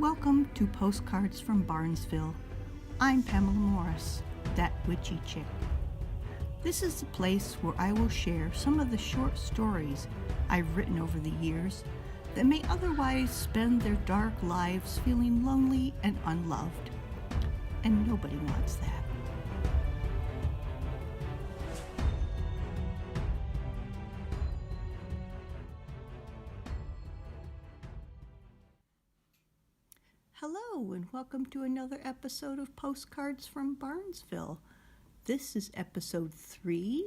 Welcome to Postcards from Barnesville. I'm Pamela Morris, that witchy chick. This is the place where I will share some of the short stories I've written over the years that may otherwise spend their dark lives feeling lonely and unloved. And nobody wants that. Hello, and welcome to another episode of Postcards from Barnesville. This is episode 3,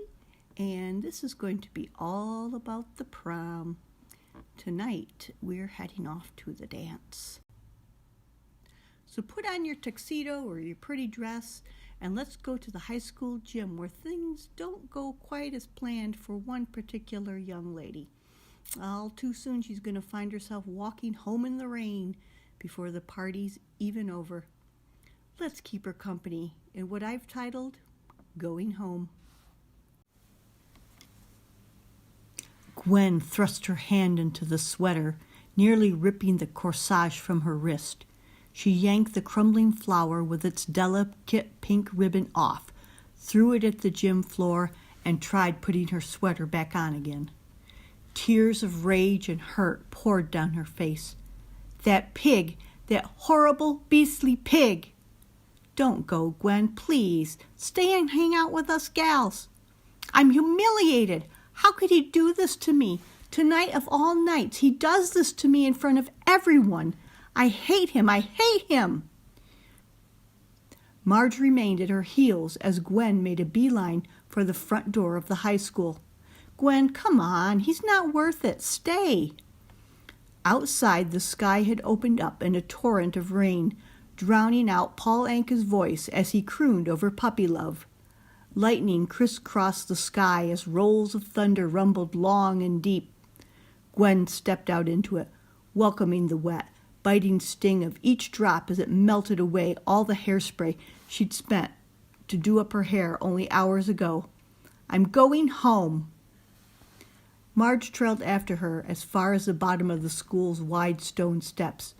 and this is going to be all about the prom. Tonight, we're heading off to the dance. So put on your tuxedo or your pretty dress, and let's go to the high school gym where things don't go quite as planned for one particular young lady. All too soon, she's going to find herself walking home in the rain before the party's even over. Let's keep her company in what I've titled, Going Home. Gwen thrust her hand into the sweater, nearly ripping the corsage from her wrist. She yanked the crumbling flower with its delicate pink ribbon off, threw it at the gym floor, and tried putting her sweater back on again. Tears of rage and hurt poured down her face. That pig, that horrible, beastly pig. Don't go, Gwen, please. Stay and hang out with us gals. I'm humiliated. How could he do this to me? Tonight of all nights, he does this to me in front of everyone. I hate him. I hate him. Marge remained at her heels as Gwen made a beeline for the front door of the high school. Gwen, come on. He's not worth it. Stay. Outside, the sky had opened up in a torrent of rain, drowning out Paul Anka's voice as he crooned over puppy love. Lightning crisscrossed the sky as rolls of thunder rumbled long and deep. Gwen stepped out into it, welcoming the wet, biting sting of each drop as it melted away all the hairspray she'd spent to do up her hair only hours ago. I'm going home. Marge trailed after her as far as the bottom of the school's wide stone steps.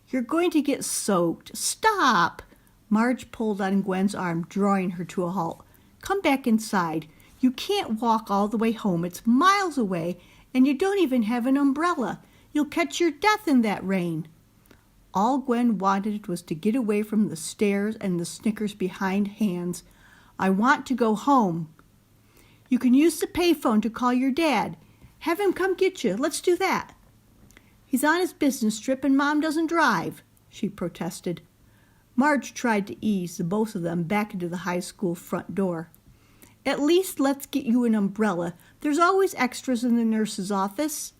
You're going to get soaked. Stop! Marge pulled on Gwen's arm, drawing her to a halt. Come back inside. You can't walk all the way home. It's miles away, and you don't even have an umbrella. You'll catch your death in that rain. All Gwen wanted was to get away from the stares and the snickers behind hands. I want to go home. You can use the payphone to call your dad. Have him come get you. Let's do that. He's on his business trip and Mom doesn't drive, she protested. Marge tried to ease the both of them back into the high school front door. At least let's get you an umbrella. There's always extras in the nurse's office.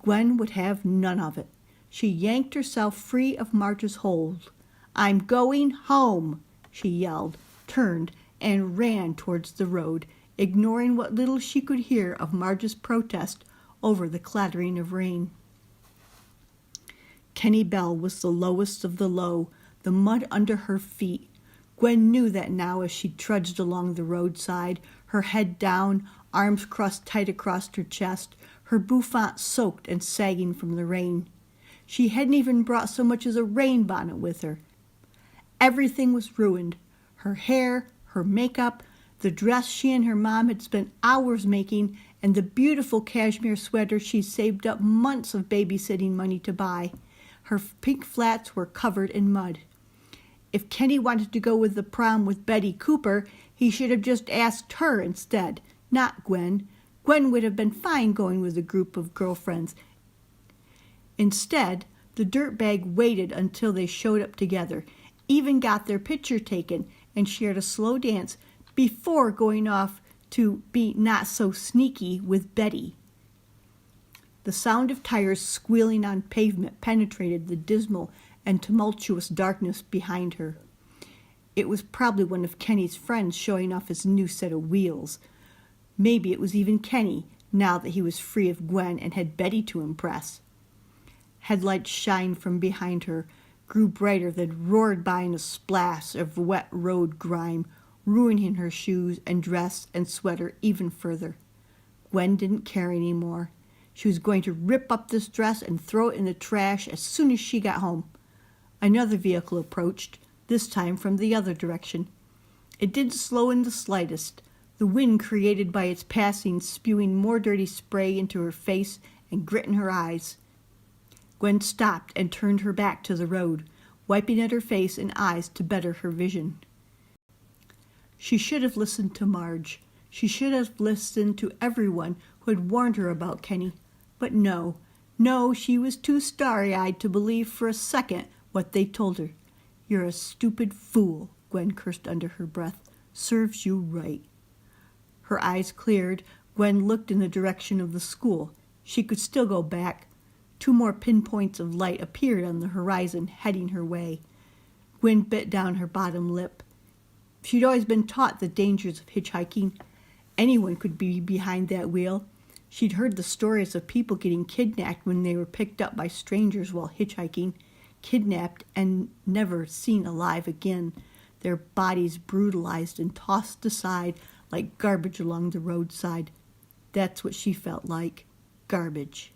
Gwen would have none of it. She yanked herself free of Marge's hold. I'm going home, she yelled, turned, and ran towards the road, ignoring what little she could hear of Marge's protest over the clattering of rain. Kenny Bell was the lowest of the low, the mud under her feet. Gwen knew that now as she trudged along the roadside, her head down, arms crossed tight across her chest, her bouffant soaked and sagging from the rain. She hadn't even brought so much as a rain bonnet with her. Everything was ruined. Her hair, her makeup, the dress she and her mom had spent hours making, and the beautiful cashmere sweater she saved up months of babysitting money to buy. Her pink flats were covered in mud. If Kenny wanted to go with the prom with Betty Cooper, he should have just asked her instead, not Gwen. Gwen would have been fine going with a group of girlfriends. Instead, the dirtbag waited until they showed up together, even got their picture taken, and shared a slow dance before going off to be not so sneaky with Betty. The sound of tires squealing on pavement penetrated the dismal and tumultuous darkness behind her. It was probably one of Kenny's friends showing off his new set of wheels. Maybe it was even Kenny, now that he was free of Gwen and had Betty to impress. Headlights shined from behind her, grew brighter, then roared by in a splash of wet road grime, ruining her shoes and dress and sweater even further. Gwen didn't care anymore. She was going to rip up this dress and throw it in the trash as soon as she got home. Another vehicle approached, this time from the other direction. It didn't slow in the slightest, the wind created by its passing spewing more dirty spray into her face and grit in her eyes. Gwen stopped and turned her back to the road, wiping at her face and eyes to better her vision. She should have listened to Marge. She should have listened to everyone who had warned her about Kenny. But no, she was too starry-eyed to believe for a second what they told her. "You're a stupid fool," Gwen cursed under her breath. "Serves you right." Her eyes cleared. Gwen looked in the direction of the school. She could still go back. 2 more pinpoints of light appeared on the horizon, heading her way. Gwen bit down her bottom lip. She'd always been taught the dangers of hitchhiking. Anyone could be behind that wheel. She'd heard the stories of people getting kidnapped when they were picked up by strangers while hitchhiking, kidnapped and never seen alive again, their bodies brutalized and tossed aside like garbage along the roadside. That's what she felt like, garbage.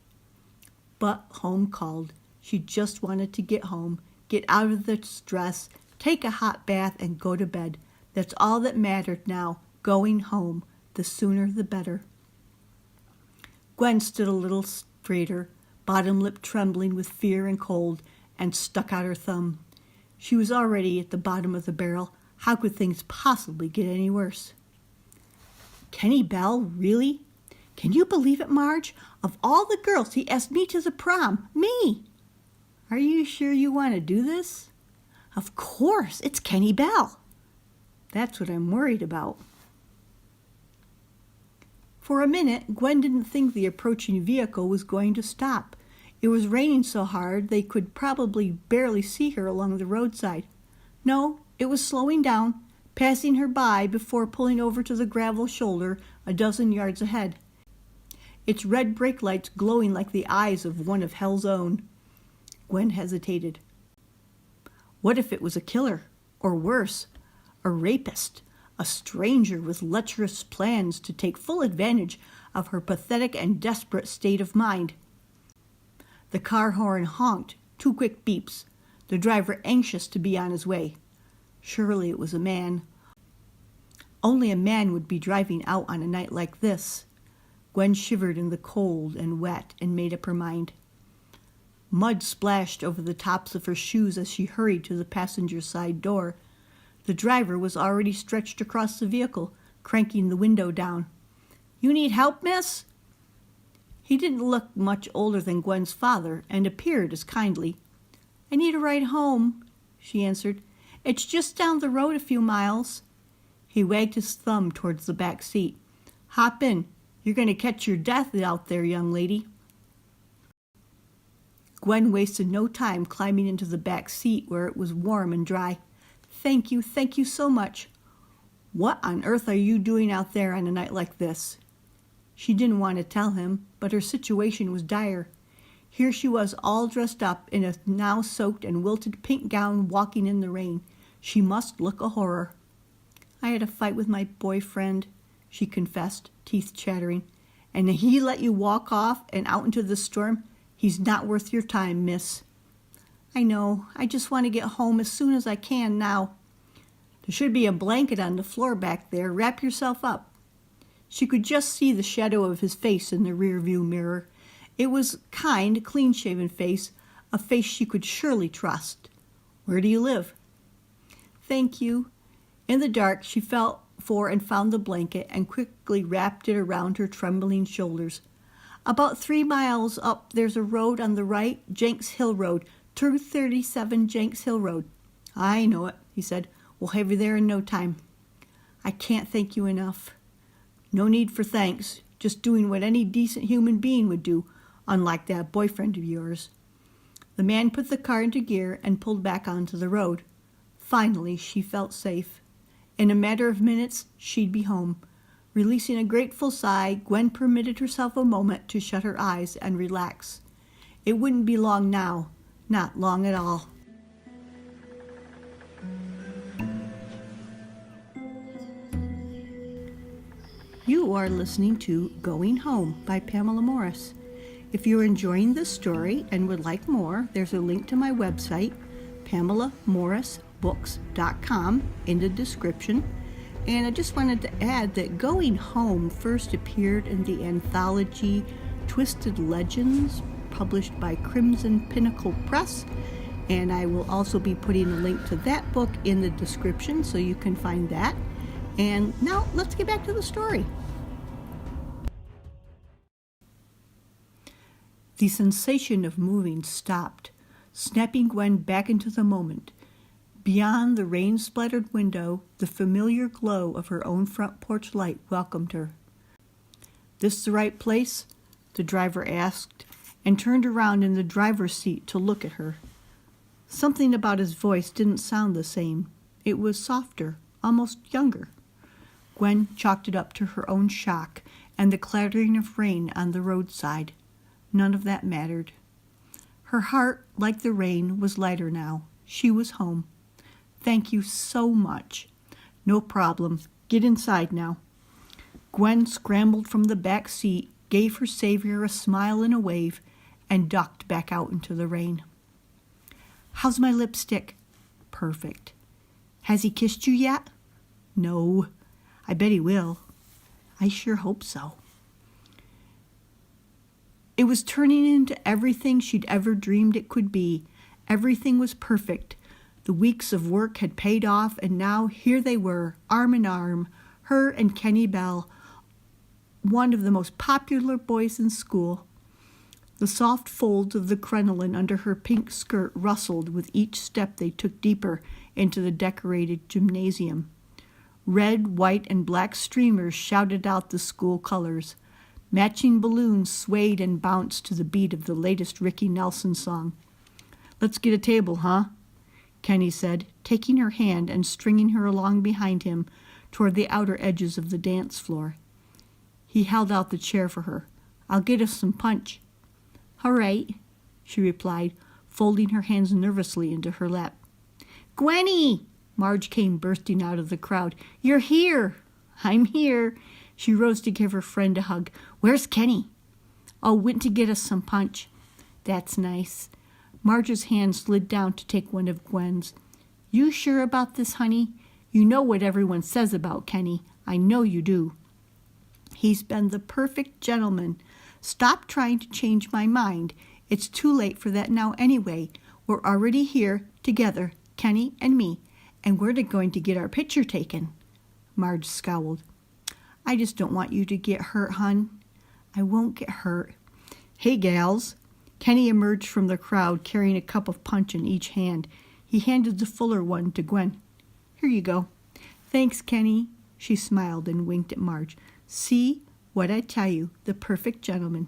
But home called. She just wanted to get home, get out of the stress, take a hot bath, and go to bed. That's all that mattered now, going home. The sooner the better. Gwen stood a little straighter, bottom lip trembling with fear and cold, and stuck out her thumb. She was already at the bottom of the barrel. How could things possibly get any worse? Kenny Bell, really? Can you believe it, Marge? Of all the girls, he asked me to the prom. Me! Are you sure you want to do this? Of course, it's Kenny Bell. That's what I'm worried about. For a minute, Gwen didn't think the approaching vehicle was going to stop. It was raining so hard they could probably barely see her along the roadside. No, it was slowing down, passing her by before pulling over to the gravel shoulder a dozen yards ahead, its red brake lights glowing like the eyes of one of hell's own. Gwen hesitated. What if it was a killer, or worse, a rapist, a stranger with lecherous plans to take full advantage of her pathetic and desperate state of mind? The car horn honked, 2 quick beeps, the driver anxious to be on his way. Surely it was a man. Only a man would be driving out on a night like this. Gwen shivered in the cold and wet and made up her mind. Mud splashed over the tops of her shoes as she hurried to the passenger side door. The driver was already stretched across the vehicle, cranking the window down. "You need help, miss?" He didn't look much older than Gwen's father and appeared as kindly. "I need a ride home," she answered. "It's just down the road a few miles." He wagged his thumb towards the back seat. "Hop in. You're going to catch your death out there, young lady." Gwen wasted no time climbing into the back seat where it was warm and dry. Thank you so much." "What on earth are you doing out there on a night like this?" She didn't want to tell him, but her situation was dire. Here she was all dressed up in a now soaked and wilted pink gown walking in the rain. She must look a horror. "I had a fight with my boyfriend," she confessed, teeth chattering. "And he let you walk off and out into the storm? He's not worth your time, miss." "I know. I just want to get home as soon as I can now." "There should be a blanket on the floor back there. Wrap yourself up." She could just see the shadow of his face in the rearview mirror. It was kind, clean-shaven face, a face she could surely trust. "Where do you live?" "Thank you." In the dark, she felt for and found the blanket and quickly wrapped it around her trembling shoulders. "About 3 miles up, there's a road on the right, Jenks Hill Road, 237 Jenks Hill Road." "I know it," he said. "We'll have you there in no time." "I can't thank you enough." "No need for thanks. Just doing what any decent human being would do, unlike that boyfriend of yours." The man put the car into gear and pulled back onto the road. Finally, she felt safe. In a matter of minutes, she'd be home. Releasing a grateful sigh, Gwen permitted herself a moment to shut her eyes and relax. It wouldn't be long now, not long at all. You are listening to Going Home by Pamela Morris. If you're enjoying this story and would like more, there's a link to my website, PamelaMorrisBooks.com in the description. And I just wanted to add that Going Home first appeared in the anthology Twisted Legends, published by Crimson Pinnacle Press. And I will also be putting a link to that book in the description so you can find that. And now let's get back to the story. The sensation of moving stopped, snapping Gwen back into the moment. Beyond the rain-splattered window, the familiar glow of her own front porch light welcomed her. "This the right place?" the driver asked, and turned around in the driver's seat to look at her. Something about his voice didn't sound the same. It was softer, almost younger. Gwen chalked it up to her own shock and the clattering of rain on the roadside. None of that mattered. Her heart, like the rain, was lighter now. She was home. "Thank you so much." "No problem. Get inside now." Gwen scrambled from the back seat, gave her savior a smile and a wave, and ducked back out into the rain. "How's my lipstick?" "Perfect." "Has he kissed you yet?" "No." "I bet he will." "I sure hope so." It was turning into everything she'd ever dreamed it could be. Everything was perfect. The weeks of work had paid off, and now here they were, arm in arm, her and Kenny Bell, one of the most popular boys in school. The soft folds of the crinoline under her pink skirt rustled with each step they took deeper into the decorated gymnasium. Red, white, and black streamers shouted out the school colors. Matching balloons swayed and bounced to the beat of the latest Ricky Nelson song. "Let's get a table, huh?" Kenny said, taking her hand and stringing her along behind him toward the outer edges of the dance floor. He held out the chair for her. "I'll get us some punch." "All right," she replied, folding her hands nervously into her lap. "Gwenny!" Marge came bursting out of the crowd. "You're here!" "I'm here." She rose to give her friend a hug. "Where's Kenny?" "Oh, went to get us some punch." "That's nice." Marge's hand slid down to take one of Gwen's. "You sure about this, honey? You know what everyone says about Kenny. I know you do." "He's been the perfect gentleman. Stop trying to change my mind. It's too late for that now anyway. We're already here together, Kenny and me, and we're going to get our picture taken." Marge scowled. "I just don't want you to get hurt, hon." "I won't get hurt." "Hey, gals." Kenny emerged from the crowd carrying a cup of punch in each hand. He handed the fuller one to Gwen. "Here you go." "Thanks, Kenny." She smiled and winked at Marge. "See what I tell you, the perfect gentleman."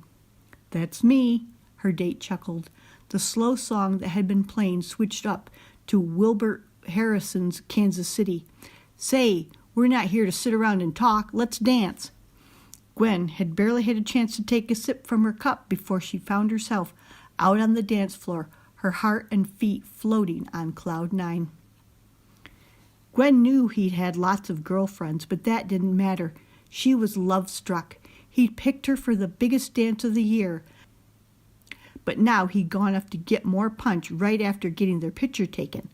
"That's me," her date chuckled. The slow song that had been playing switched up to Wilbert Harrison's Kansas City. "Say, we're not here to sit around and talk. Let's dance." Gwen had barely had a chance to take a sip from her cup before she found herself out on the dance floor, her heart and feet floating on cloud 9. Gwen knew he'd had lots of girlfriends, but that didn't matter. She was love-struck. He'd picked her for the biggest dance of the year. But now he'd gone off to get more punch right after getting their picture taken.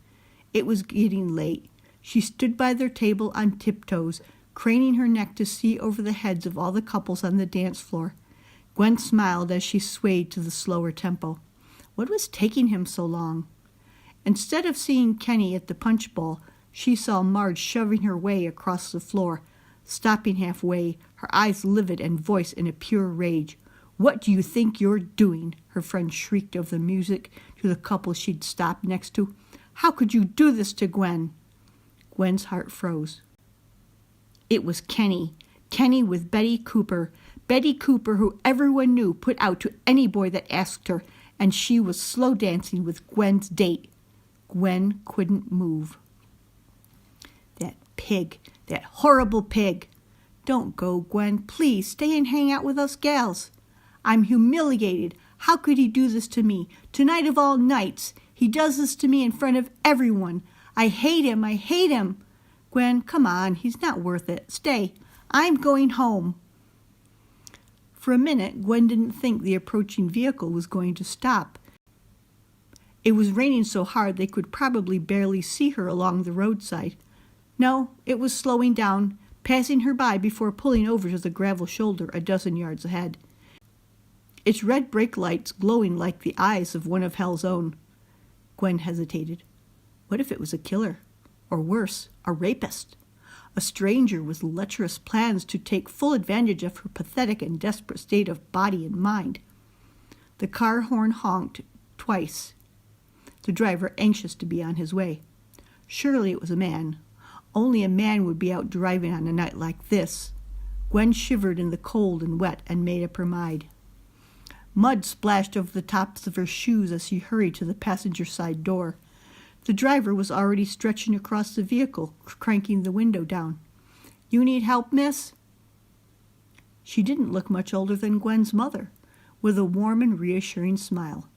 It was getting late. She stood by their table on tiptoes, craning her neck to see over the heads of all the couples on the dance floor. Gwen smiled as she swayed to the slower tempo. What was taking him so long? Instead of seeing Kenny at the punch bowl, she saw Marge shoving her way across the floor, stopping halfway, her eyes livid and voice in a pure rage. "What do you think you're doing?" her friend shrieked over the music to the couple she'd stopped next to. "How could you do this to Gwen?" Gwen's heart froze. It was Kenny. Kenny with Betty Cooper. Betty Cooper, who everyone knew put out to any boy that asked her, and she was slow dancing with Gwen's date. Gwen couldn't move. That pig. That horrible pig. "Don't go, Gwen. Please stay and hang out with us gals." "I'm humiliated. How could he do this to me? Tonight of all nights. He does this to me in front of everyone. I hate him. I hate him." "Gwen, come on. He's not worth it. Stay. I'm going home." For a minute, Gwen didn't think the approaching vehicle was going to stop. It was raining so hard they could probably barely see her along the roadside. No, it was slowing down, passing her by before pulling over to the gravel shoulder a dozen yards ahead. Its red brake lights glowing like the eyes of one of hell's own. Gwen hesitated. What if it was a killer? Or worse, a rapist? A stranger with lecherous plans to take full advantage of her pathetic and desperate state of body and mind. The car horn honked twice, the driver anxious to be on his way. Surely it was a man. Only a man would be out driving on a night like this. Gwen shivered in the cold and wet and made up her mind. Mud splashed over the tops of her shoes as she hurried to the passenger side door. The driver was already stretching across the vehicle, cranking the window down. "You need help, miss?" She didn't look much older than Gwen's mother, with a warm and reassuring smile.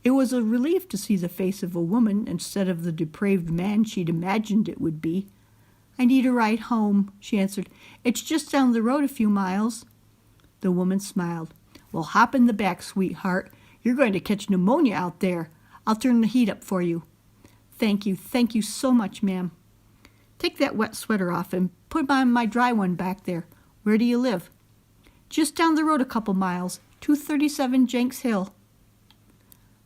It was a relief to see the face of a woman instead of the depraved man she'd imagined it would be. "I need a ride home," she answered. "It's just down the road a few miles." The woman smiled. "Well, hop in the back, sweetheart. You're going to catch pneumonia out there. I'll turn the heat up for you." Thank you so much, ma'am." "Take that wet sweater off and put on my dry one back there. Where do you live?" "Just down the road a couple miles, 237 Jenks Hill."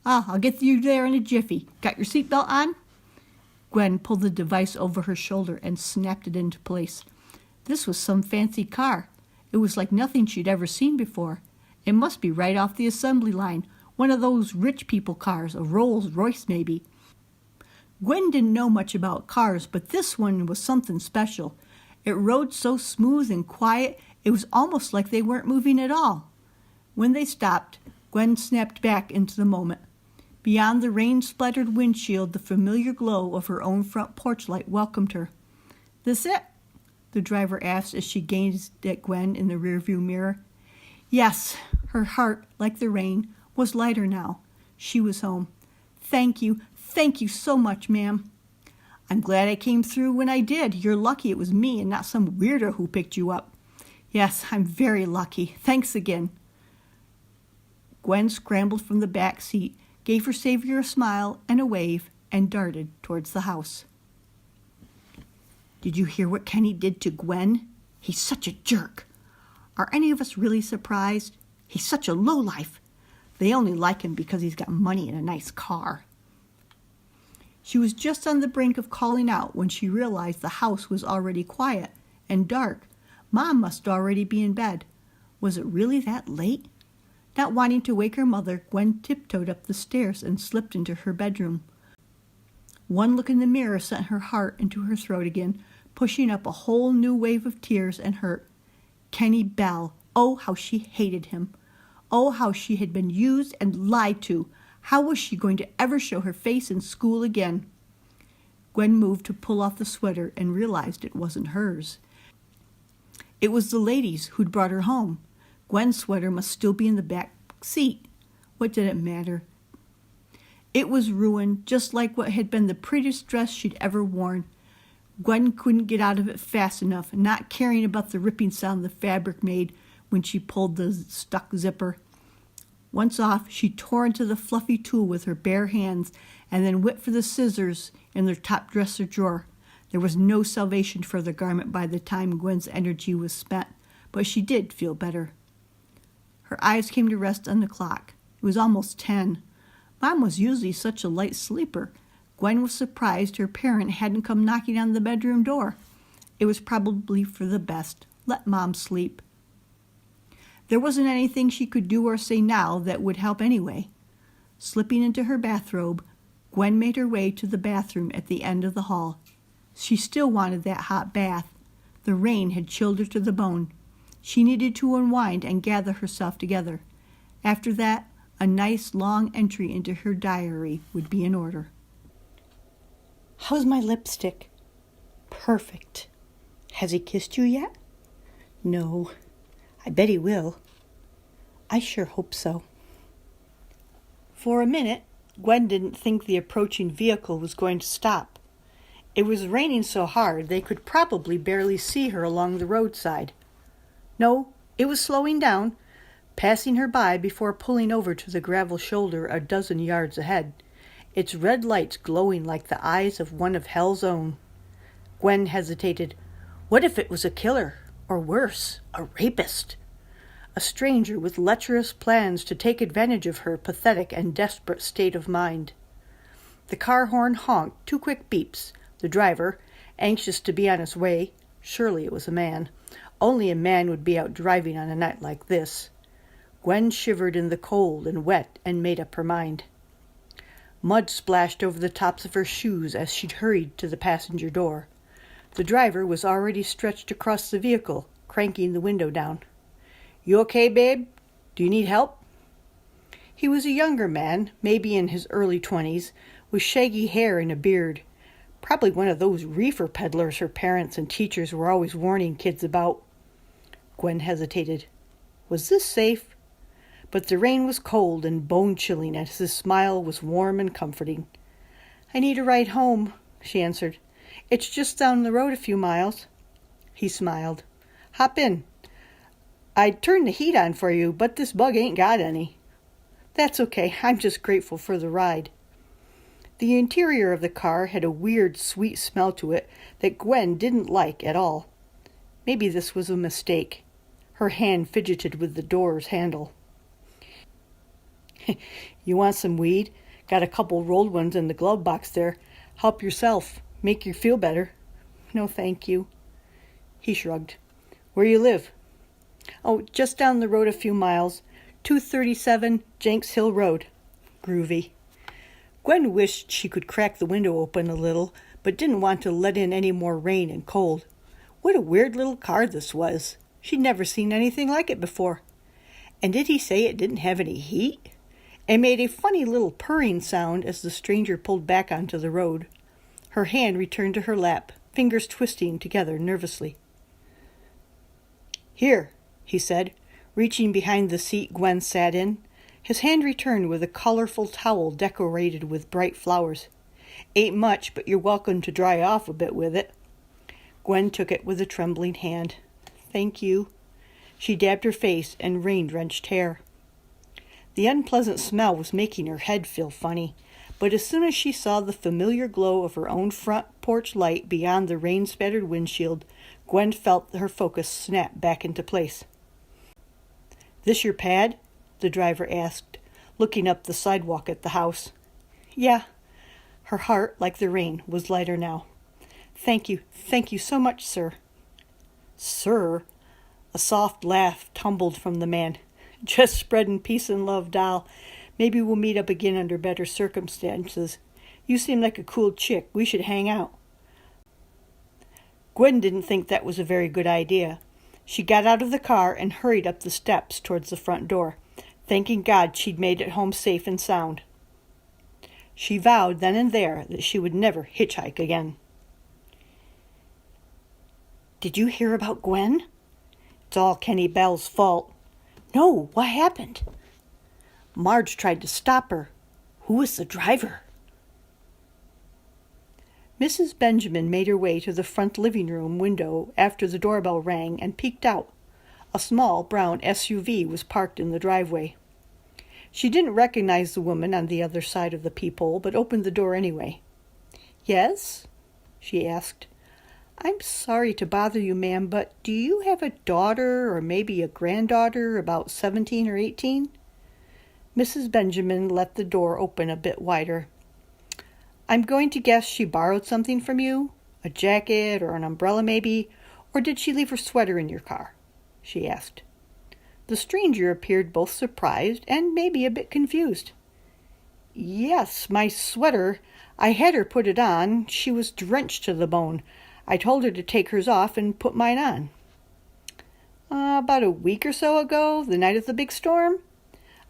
"I'll get you there in a jiffy. Got your seatbelt on?" Gwen pulled the device over her shoulder and snapped it into place. This was some fancy car. It was like nothing she'd ever seen before. It must be right off the assembly line, one of those rich people cars, a Rolls Royce maybe. Gwen didn't know much about cars, but this one was something special. It rode so smooth and quiet, it was almost like they weren't moving at all. When they stopped, Gwen snapped back into the moment. Beyond the rain-splattered windshield, the familiar glow of her own front porch light welcomed her. "This it?" the driver asked as she gazed at Gwen in the rearview mirror. Yes, her heart, like the rain, was lighter now. She was home. Thank you so much, ma'am." "I'm glad I came through when I did. You're lucky it was me and not some weirdo who picked you up." "Yes, I'm very lucky. Thanks again." Gwen scrambled from the back seat, gave her savior a smile and a wave, and darted towards the house. Did you hear what Kenny did to Gwen? He's such a jerk. Are any of us really surprised? He's such a lowlife. They only like him because he's got money and a nice car. She was just on the brink of calling out when she realized the house was already quiet and dark. Mom must already be in bed. Was it really that late? Not wanting to wake her mother, Gwen tiptoed up the stairs and slipped into her bedroom. One look in the mirror sent her heart into her throat again, pushing up a whole new wave of tears and hurt. Kenny Bell. Oh, how she hated him. Oh, how she had been used and lied to. How was she going to ever show her face in school again? Gwen moved to pull off the sweater and realized it wasn't hers. It was the ladies who'd brought her home. Gwen's sweater must still be in the back seat. What did it matter? It was ruined, just like what had been the prettiest dress she'd ever worn. Gwen couldn't get out of it fast enough, not caring about the ripping sound the fabric made when she pulled the stuck zipper. Once off, she tore into the fluffy tulle with her bare hands and then went for the scissors in their top dresser drawer. There was no salvation for the garment by the time Gwen's energy was spent, but she did feel better. Her eyes came to rest on the clock. It was almost 10. Mom was usually such a light sleeper. Gwen was surprised her parent hadn't come knocking on the bedroom door. It was probably for the best. Let Mom sleep. There wasn't anything she could do or say now that would help anyway. Slipping into her bathrobe, Gwen made her way to the bathroom at the end of the hall. She still wanted that hot bath. The rain had chilled her to the bone. She needed to unwind and gather herself together. After that, a nice long entry into her diary would be in order. How's my lipstick? Perfect. Has he kissed you yet? No. I bet he will. I sure hope so. For a minute, Gwen didn't think the approaching vehicle was going to stop. It was raining so hard they could probably barely see her along the roadside. No, it was slowing down, passing her by before pulling over to the gravel shoulder a dozen yards ahead. its red lights glowing like the eyes of one of hell's own. Gwen hesitated. What if it was a killer, or worse, a rapist? A stranger with lecherous plans to take advantage of her pathetic and desperate state of mind. The car horn honked 2 quick beeps. The driver, anxious to be on his way, surely it was a man. Only a man would be out driving on a night like this. Gwen shivered in the cold and wet and made up her mind. Mud splashed over the tops of her shoes as she hurried to the passenger door. The driver was already stretched across the vehicle, cranking the window down. You okay, babe? Do you need help? He was a younger man, maybe in his early 20s, with shaggy hair and a beard. Probably one of those reefer peddlers her parents and teachers were always warning kids about. Gwen hesitated. Was this safe? But the rain was cold and bone-chilling as his smile was warm and comforting. I need a ride home, she answered. It's just down the road a few miles. He smiled. Hop in. I'd turn the heat on for you, but this bug ain't got any. That's okay. I'm just grateful for the ride. The interior of the car had a weird, sweet smell to it that Gwen didn't like at all. Maybe this was a mistake. Her hand fidgeted with the door's handle. You want some weed? Got a couple rolled ones in the glove box there. Help yourself. Make you feel better. No, thank you. He shrugged. Where you live? Oh, just down the road a few miles. 237 Jenks Hill Road. Groovy. Gwen wished she could crack the window open a little, but didn't want to let in any more rain and cold. What a weird little car this was. She'd never seen anything like it before. And did he say it didn't have any heat? It made a funny little purring sound as the stranger pulled back onto the road. Her hand returned to her lap, fingers twisting together nervously. Here, he said, reaching behind the seat Gwen sat in. His hand returned with a colorful towel decorated with bright flowers. Ain't much, but you're welcome to dry off a bit with it. Gwen took it with a trembling hand. Thank you. She dabbed her face and rain-drenched hair. The unpleasant smell was making her head feel funny, but as soon as she saw the familiar glow of her own front porch light beyond the rain-spattered windshield, Gwen felt her focus snap back into place. This your pad? The driver asked, looking up the sidewalk at the house. Yeah. Her heart, like the rain, was lighter now. Thank you so much, sir. Sir? A soft laugh tumbled from the man. Just spreading peace and love, doll. Maybe we'll meet up again under better circumstances. You seem like a cool chick. We should hang out. Gwen didn't think that was a very good idea. She got out of the car and hurried up the steps towards the front door, thanking God she'd made it home safe and sound. She vowed then and there that she would never hitchhike again. Did you hear about Gwen? It's all Kenny Bell's fault. No, what happened? Marge tried to stop her. Who was the driver? Mrs. Benjamin made her way to the front living room window after the doorbell rang and peeked out. A small brown SUV was parked in the driveway. She didn't recognize the woman on the other side of the peephole, but opened the door anyway. Yes? She asked. I'm sorry to bother you, ma'am, but do you have a daughter or maybe a granddaughter about 17 or 18? Mrs. Benjamin let the door open a bit wider. I'm going to guess she borrowed something from you? A jacket or an umbrella maybe? Or did she leave her sweater in your car? She asked. The stranger appeared both surprised and maybe a bit confused. Yes, my sweater. I had her put it on. She was drenched to the bone. I told her to take hers off and put mine on. About a week or so ago, the night of the big storm?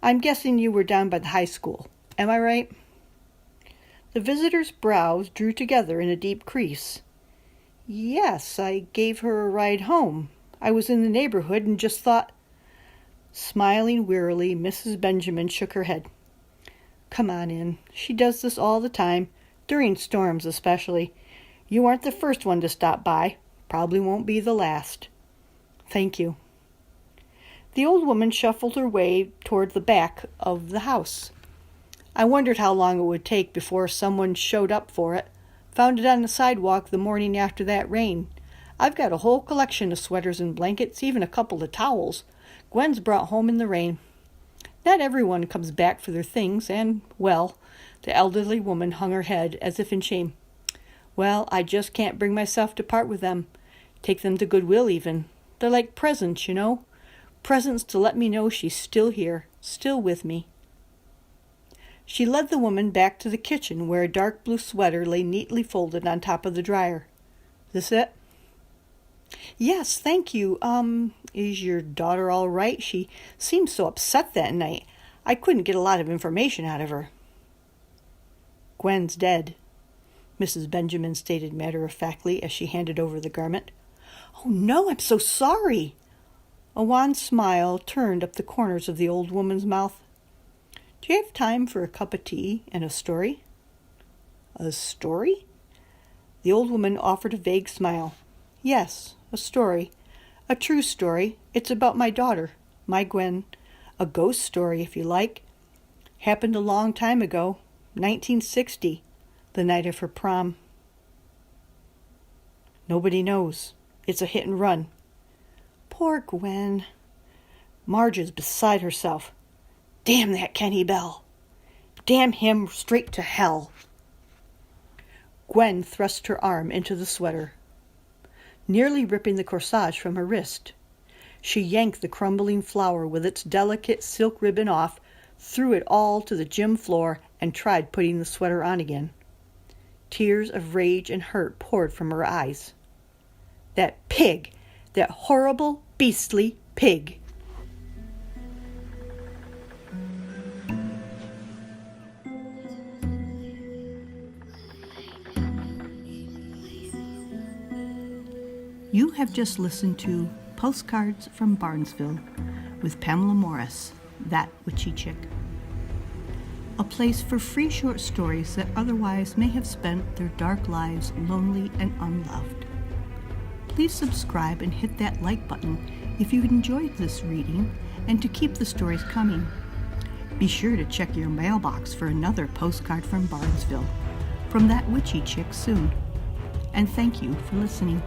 I'm guessing you were down by the high school. Am I right? The visitor's brows drew together in a deep crease. Yes, I gave her a ride home. I was in the neighborhood and just thought... Smiling wearily, Mrs. Benjamin shook her head. Come on in. She does this all the time, during storms especially. You aren't the first one to stop by. Probably won't be the last. Thank you. The old woman shuffled her way toward the back of the house. I wondered how long it would take before someone showed up for it. Found it on the sidewalk the morning after that rain. I've got a whole collection of sweaters and blankets, even a couple of towels. Gwen's brought home in the rain. Not everyone comes back for their things, and, well, the elderly woman hung her head as if in shame. Well, I just can't bring myself to part with them. Take them to Goodwill, even. They're like presents, you know. Presents to let me know she's still here, still with me. She led the woman back to the kitchen, where a dark blue sweater lay neatly folded on top of the dryer. This it? Yes, thank you. Is your daughter all right? She seemed so upset that night. I couldn't get a lot of information out of her. Gwen's dead, Mrs. Benjamin stated matter-of-factly as she handed over the garment. Oh, no, I'm so sorry. A wan smile turned up the corners of the old woman's mouth. Do you have time for a cup of tea and a story? A story? The old woman offered a vague smile. Yes, a story. A true story. It's about my daughter, my Gwen. A ghost story, if you like. Happened a long time ago, 1960, the night of her prom. Nobody knows. It's a hit and run. Poor Gwen. Marge is beside herself. Damn that Kenny Bell. Damn him straight to hell. Gwen thrust her arm into the sweater, nearly ripping the corsage from her wrist. She yanked the crumbling flower with its delicate silk ribbon off, threw it all to the gym floor, and tried putting the sweater on again. Tears of rage and hurt poured from her eyes. That pig! That horrible, beastly pig! You have just listened to Postcards from Barnesville with Pamela Morris, that Witchy Chick. A place for free short stories that otherwise may have spent their dark lives lonely and unloved. Please subscribe and hit that like button if you enjoyed this reading and to keep the stories coming. Be sure to check your mailbox for another postcard from Barnesville from that Witchy Chick soon. And thank you for listening.